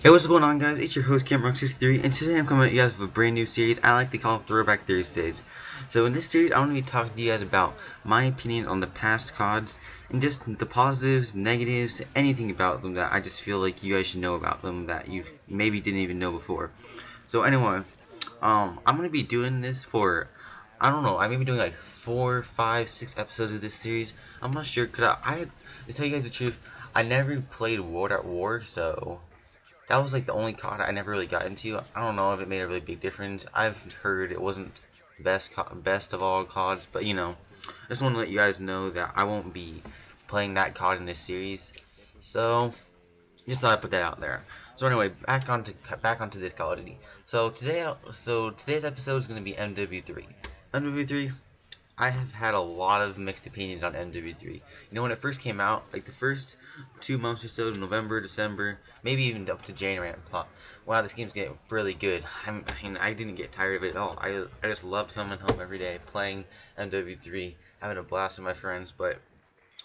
Hey, what's going on, guys? It's your host, CamRock63, and today I'm coming at you guys with a brand new series I like to call Throwback Thursdays. So, in this series, I'm going to be talking to you guys about my opinion on the past CODs and just the positives, negatives, anything about them that I just feel like you guys should know about them that you maybe didn't even know before. So, anyway, I'm going to be doing this for, I don't know, I may be doing like 4, 5, 6 episodes of this series. I'm not sure, because to tell you guys the truth, I never played World at War, so that was like the only COD I never really got into. I don't know if it made a really big difference. I've heard it wasn't best of all CODs, but I just want to let you guys know that I won't be playing that COD in this series. So just thought I'd put that out there. So anyway, back onto this Call of Duty. Today's episode is going to be MW3. MW3, I have had a lot of mixed opinions on MW3. When it first came out, like the first 2 months or so, November, December, maybe even up to January, I thought, wow, this game's getting really good. I didn't get tired of it at all. I just loved coming home every day, playing MW3, having a blast with my friends. But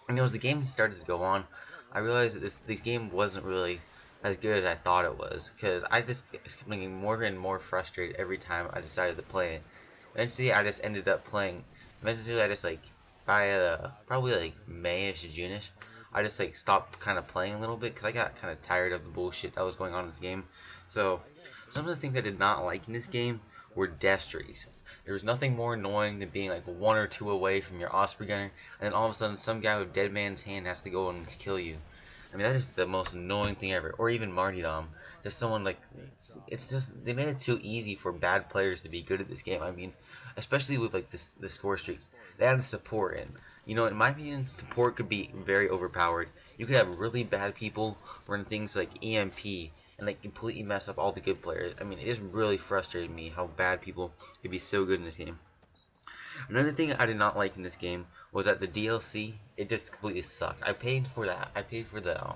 as the game started to go on, I realized that this game wasn't really as good as I thought it was, because I just kept getting more and more frustrated every time I decided to play it. Eventually, I just ended up playing. Eventually, I just like by probably like Mayish, June-ish, I just like stopped kind of playing a little bit because I got kind of tired of the bullshit that was going on in this game. So, some of the things I did not like in this game were death streaks. There was nothing more annoying than being like one or two away from your Osprey gunner, and then all of a sudden some guy with dead man's hand has to go and kill you. I mean, that is the most annoying thing ever. Or even martyrdom. Just someone like, it's just, they made it too easy for bad players to be good at this game. I mean, especially with like the score streaks. They added support in. In my opinion, support could be very overpowered. You could have really bad people run things like EMP and like completely mess up all the good players. I mean, it just really frustrated me how bad people could be so good in this game. Another thing I did not like in this game was that the DLC, it just completely sucked. I paid for that. I paid for the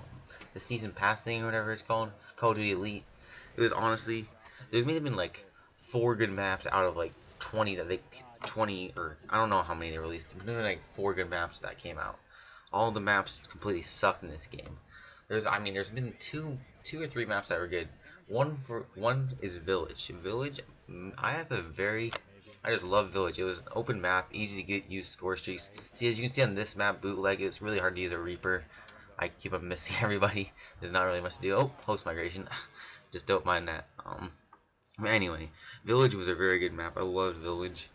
season pass thing or whatever it's called, Call of Duty Elite. It was honestly, there may have been like 4 good maps out of like 20 that they 20 or I don't know how many they released, but there were like 4 good maps that came out. All the maps completely sucked in this game. There's been two or three maps that were good. One is Village. Village, I just love Village. It was an open map, easy to get use score streaks. See, as you can see on this map, bootleg, it's really hard to use a Reaper. I keep on missing everybody. There's not really much to do. Oh, post migration. Just don't mind that. But anyway, Village was a very good map. I loved Village.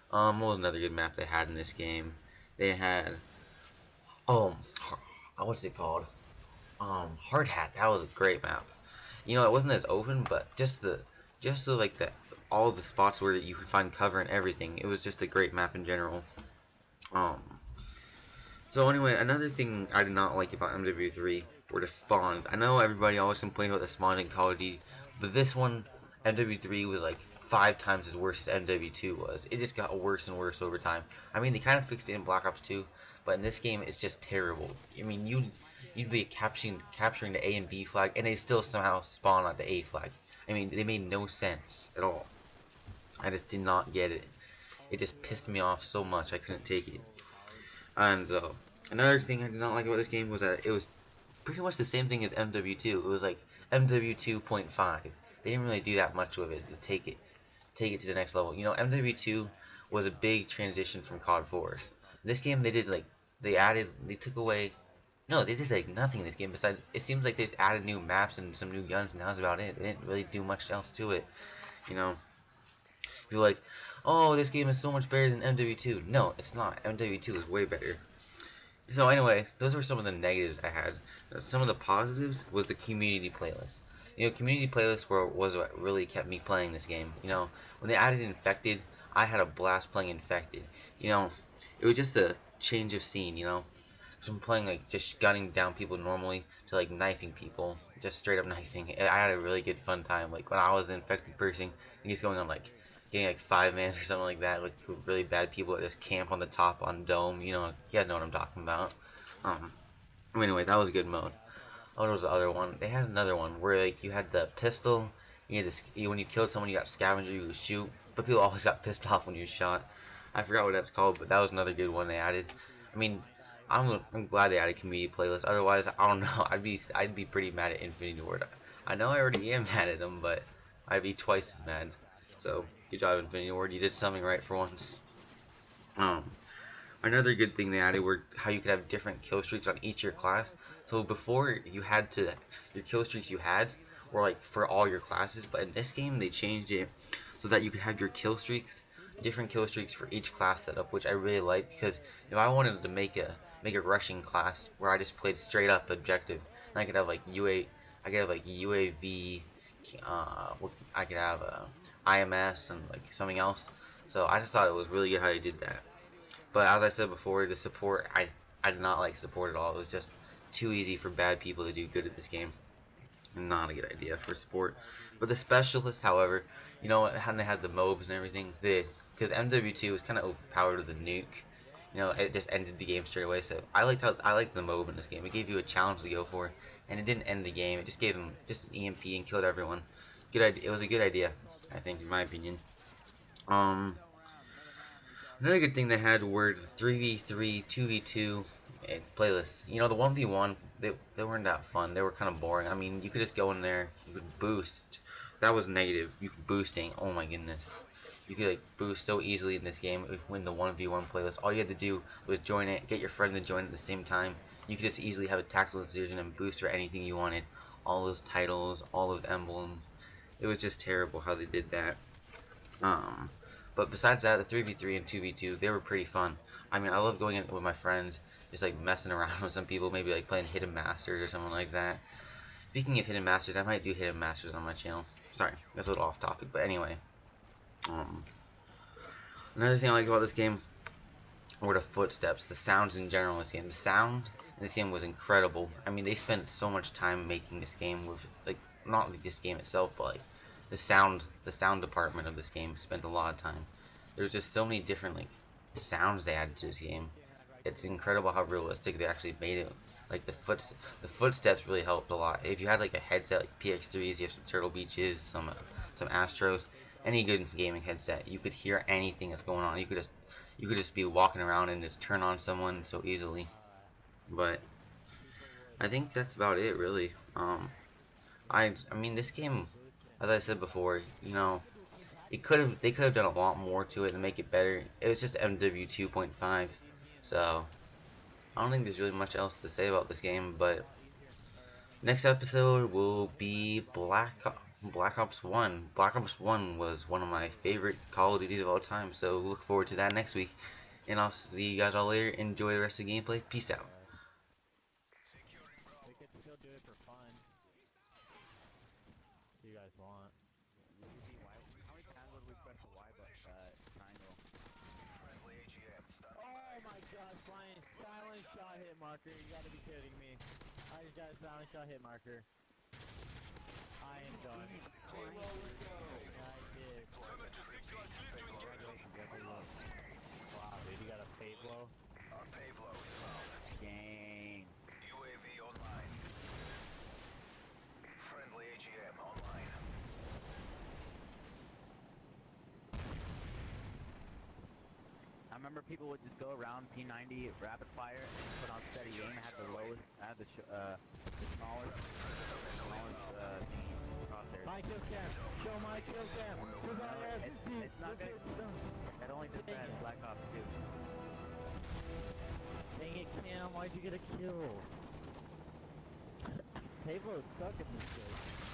What was another good map they had in this game? They had, oh, what's it called? Hard Hat. That was a great map. It wasn't as open, but just the like the all the spots where you could find cover and everything. It was just a great map in general. Um. So anyway, another thing I did not like about MW3 were the spawns. I know everybody always complains about the spawns in Call of Duty, but this one, MW3 was like 5 times as worse as MW2 was. It just got worse and worse over time. I mean, they kind of fixed it in Black Ops 2, but in this game, it's just terrible. I mean, you'd be capturing the A and B flag, and they still somehow spawn at the A flag. I mean, they made no sense at all. I just did not get it. It just pissed me off so much I couldn't take it. And another thing I did not like about this game was that it was pretty much the same thing as MW2. It was like MW2.5. They didn't really do that much with it to take it to the next level. MW2 was a big transition from COD 4. In this game, they took away. No, they did like nothing in this game. Besides, it seems like they just added new maps and some new guns, and that was about it. They didn't really do much else to it. You know, People are like, oh, this game is so much better than MW2. No, it's not. MW2 is way better. So anyway, those were some of the negatives I had. Some of the positives was the community playlist. Community playlists was what really kept me playing this game. When they added Infected, I had a blast playing Infected. It was just a change of scene. From playing like just gunning down people normally to like knifing people, just straight up knifing. I had a really good fun time. Like when I was an infected person, and just going on like getting like 5 mans or something like that, like really bad people that just camp on the top on dome. You guys know what I'm talking about. Anyway, that was a good mode. Oh, was the other one. They had another one where like you had the pistol. When you killed someone, you got scavenger. You would shoot, but people always got pissed off when you shot. I forgot what that's called, but that was another good one they added. I mean, I'm glad they added community playlist. Otherwise, I don't know. I'd be pretty mad at Infinity Ward. I know I already am mad at him, but I'd be twice as mad. So, good job, Infinity Ward. You did something right for once. Um, Another good thing they added were how you could have different kill streaks on each of your class. So before you had to, your kill streaks you had were like for all your classes, but in this game they changed it so that you could have your kill streaks, different kill streaks for each class setup, which I really like because if I wanted to make a rushing class where I just played straight up objective, and I could have like I could have like UAV, I could have IMS and like something else. So I just thought it was really good how they did that. But as I said before, the support, I did not like support at all. It was just too easy for bad people to do good at this game. Not a good idea for support. But the specialist, however, you know, how they had the mobs and everything, because MW2 was kind of overpowered with the nuke. You know, it just ended the game straight away. So I liked the mob in this game. It gave you a challenge to go for, and it didn't end the game. It just gave them just an EMP and killed everyone. Good idea. It was a good idea, I think, in my opinion. Another good thing they had were the 3v3, 2v2 playlists. You know, the 1v1, they weren't that fun. They were kind of boring. I mean, you could just go in there, you could boost. That was negative. You could boosting. Oh my goodness. You could like boost so easily in this game if win the 1v1 playlist. All you had to do was join it, get your friend to join at the same time. You could just easily have a tactical decision and boost for anything you wanted. All those titles, all those emblems. It was just terrible how they did that. But besides that, the 3v3 and 2v2, they were pretty fun. I mean, I love going in with my friends, just like messing around with some people, maybe like playing Hidden Masters or something like that. Speaking of Hidden Masters, I might do Hidden Masters on my channel. Sorry, that's a little off topic, but anyway. Another thing I like about this game were the footsteps, the sounds in general in this game. The sound in this game was incredible. I mean, they spent so much time making this game with, like, not like this game itself, but like the sound department of this game spent a lot of time. There's just so many different like sounds they added to this game. It's incredible how realistic they actually made it. Like the footsteps really helped a lot. If you had like a headset like PX3s, you have some Turtle Beaches, some Astros, any good gaming headset, you could hear anything that's going on. You could just be walking around and just turn on someone so easily. But I think that's about it, really. I mean, this game, as I said before, you know, they could have done a lot more to it to make it better. It was just MW 2.5, so I don't think there's really much else to say about this game. But next episode will be Black Ops 1. Black Ops 1 was one of my favorite Call of Duties of all time, so look forward to that next week. And I'll see you guys all later. Enjoy the rest of the gameplay. Peace out. We could still do it for fun. If you guys want. How many times would we press the Y button, triangle? Oh my god, flying silent shot hit marker. You gotta be kidding me. I just got a silent shot hit marker. I am done. Yeah, I did. Wow, dude, you got a pay blow? Our pay blow is found. Dang. UAV online. Friendly AGM online. I remember people would just go around P90 rapid fire and put on steady aim. I had the lowest, I had the smallest thingy crosshairs. My kill cam! Show my kill cam! It's not good. It only does that in Black Ops 2. Dang it, Cam, why'd you get a kill? Pablo is stuck in this game.